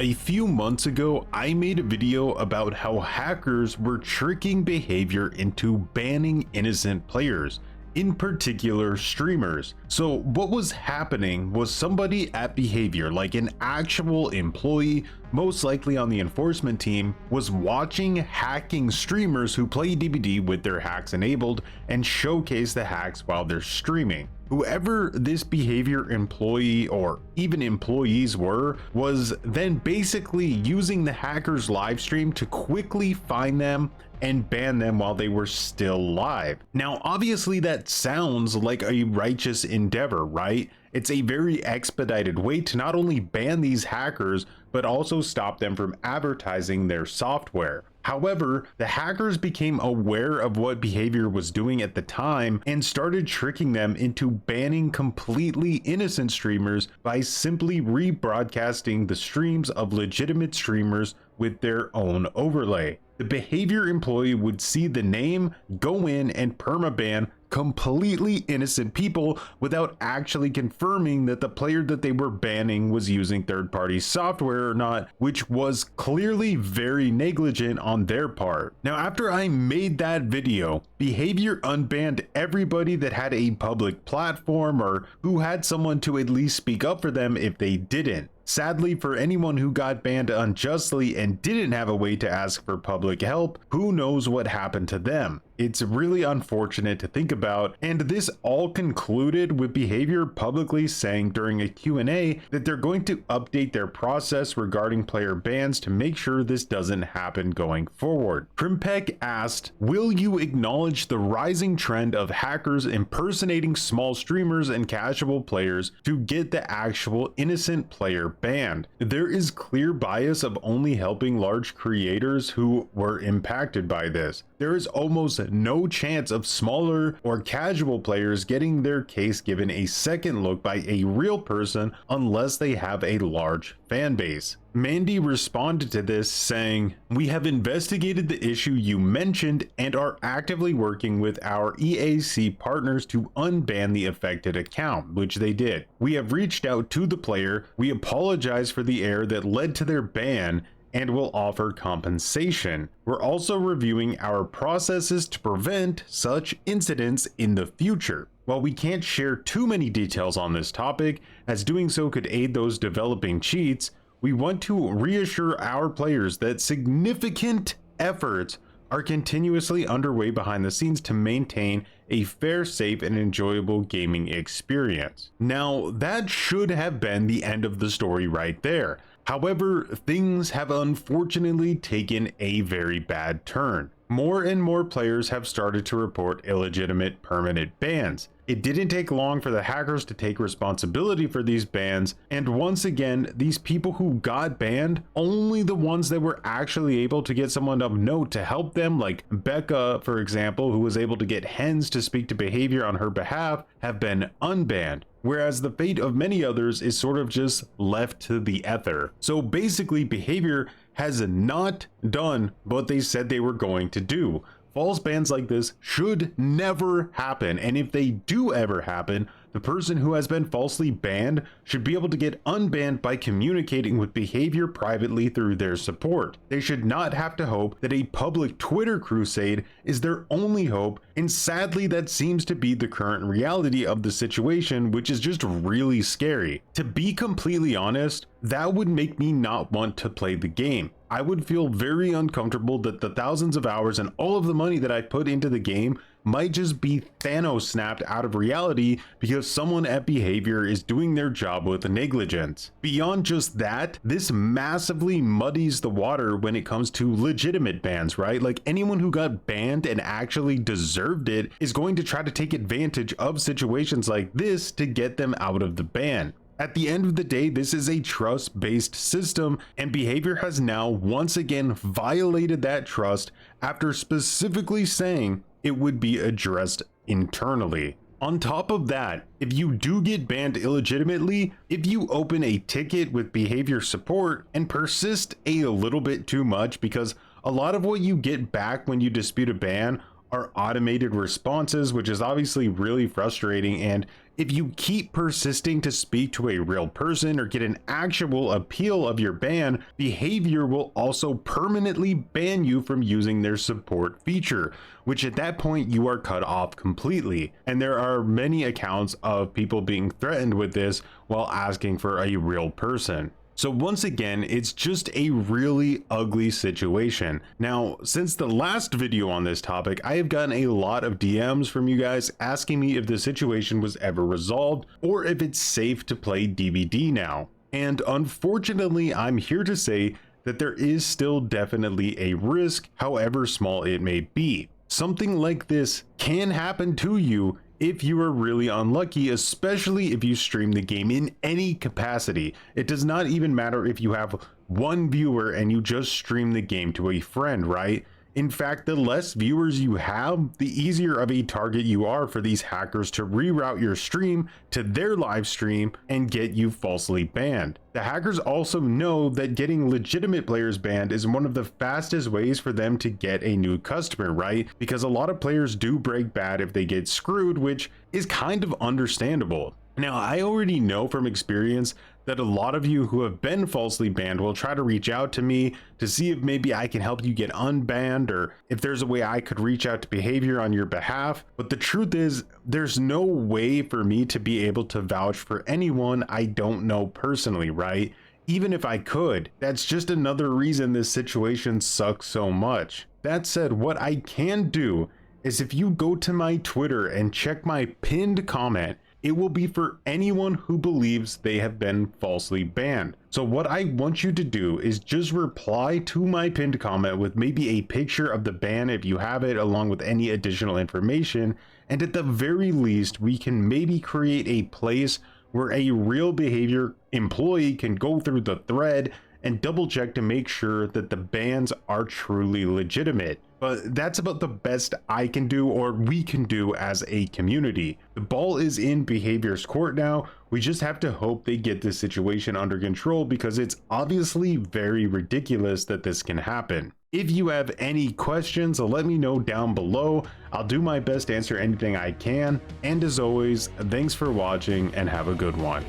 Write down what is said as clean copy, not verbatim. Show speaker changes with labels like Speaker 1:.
Speaker 1: A few months ago, I made a video about how hackers were tricking behavior into banning innocent players, in particular streamers. So what was happening was somebody at Behavior, like an actual employee, most likely on the enforcement team, was watching hacking streamers who play DBD with their hacks enabled and showcase the hacks while they're streaming. Whoever this Behavior employee or even employees were was then basically using the hacker's live stream to quickly find them and ban them while they were still live. Now, obviously that sounds like a righteous endeavor, right? It's a very expedited way to not only ban these hackers, but also stop them from advertising their software. However, the hackers became aware of what Behavior was doing at the time and started tricking them into banning completely innocent streamers by simply rebroadcasting the streams of legitimate streamers with their own overlay. The Behavior employee would see the name, go in and permaban completely innocent people without actually confirming that the player that they were banning was using third-party software or not, which was clearly very negligent on their part. Now, after I made that video, Behavior unbanned everybody that had a public platform or who had someone to at least speak up for them if they didn't. Sadly, for anyone who got banned unjustly and didn't have a way to ask for public help, who knows what happened to them? It's really unfortunate to think about, and this all concluded with Behavior publicly saying during a Q&A that they're going to update their process regarding player bans to make sure this doesn't happen going forward. Krimpek asked, "Will you acknowledge the rising trend of hackers impersonating small streamers and casual players to get the actual innocent player banned? There is clear bias of only helping large creators who were impacted by this. There is almost no chance of smaller or casual players getting their case given a second look by a real person unless they have a large fan base." Mandy responded to this saying, "We have investigated the issue you mentioned and are actively working with our EAC partners to unban the affected account," which they did. "We have reached out to the player. We apologize for the error that led to their ban and will offer compensation. We're also reviewing our processes to prevent such incidents in the future." While we can't share too many details on this topic, as doing so could aid those developing cheats, we want to reassure our players that significant efforts are continuously underway behind the scenes to maintain a fair, safe, and enjoyable gaming experience. Now, that should have been the end of the story right there. However, things have unfortunately taken a very bad turn. More and more players have started to report illegitimate permanent bans. It didn't take long for the hackers to take responsibility for these bans, and once again, these people who got banned, only the ones that were actually able to get someone of note to help them, like Becca, for example, who was able to get Hens to speak to Behavior on her behalf, have been unbanned. Whereas the fate of many others is sort of just left to the ether. So basically, Behavior has not done what they said they were going to do. False bans like this should never happen, and if they do ever happen, the person who has been falsely banned should be able to get unbanned by communicating with Behavior privately through their support. They should not have to hope that a public Twitter crusade is their only hope, and sadly that seems to be the current reality of the situation, which is just really scary. To be completely honest, that would make me not want to play the game. I would feel very uncomfortable that the thousands of hours and all of the money that I put into the game might just be Thanos snapped out of reality because someone at Behavior is doing their job with negligence. Beyond just that, this massively muddies the water when it comes to legitimate bans, right? Like, anyone who got banned and actually deserved it is going to try to take advantage of situations like this to get them out of the ban. At the end of the day, this is a trust-based system, and Behavior has now once again violated that trust after specifically saying it would be addressed internally. On top of that, if you do get banned illegitimately, if you open a ticket with Behavior support and persist a little bit too much, because a lot of what you get back when you dispute a ban are automated responses, which is obviously really frustrating. And if you keep persisting to speak to a real person or get an actual appeal of your ban, behavior will also permanently ban you from using their support feature, which at that point you are cut off completely. And there are many accounts of people being threatened with this while asking for a real person. So once again, it's just a really ugly situation. Now, since the last video on this topic, I have gotten a lot of DMs from you guys asking me if the situation was ever resolved or if it's safe to play DBD now. And unfortunately, I'm here to say that there is still definitely a risk, however small it may be. Something like this can happen to you if you are really unlucky, especially if you stream the game in any capacity. It does not even matter if you have one viewer and you just stream the game to a friend, right? In fact, the less viewers you have, the easier of a target you are for these hackers to reroute your stream to their live stream and get you falsely banned. The hackers also know that getting legitimate players banned is one of the fastest ways for them to get a new customer, right? Because a lot of players do break bad if they get screwed, which is kind of understandable. Now, I already know from experience that a lot of you who have been falsely banned will try to reach out to me to see if maybe I can help you get unbanned or if there's a way I could reach out to behavior on your behalf. But the truth is, there's no way for me to be able to vouch for anyone I don't know personally, right? Even if I could, that's just another reason this situation sucks so much. That said, what I can do is if you go to my Twitter and check my pinned comment, it will be for anyone who believes they have been falsely banned. So what I want you to do is just reply to my pinned comment with maybe a picture of the ban if you have it, along with any additional information. And at the very least, we can maybe create a place where a real behavior employee can go through the thread and double check to make sure that the bans are truly legitimate. But that's about the best I can do, or we can do as a community. The ball is in behavior's court now. We just have to hope they get this situation under control, because it's obviously very ridiculous that this can happen. If you have any questions, let me know down below. I'll do my best to answer anything I can. And as always, thanks for watching and have a good one.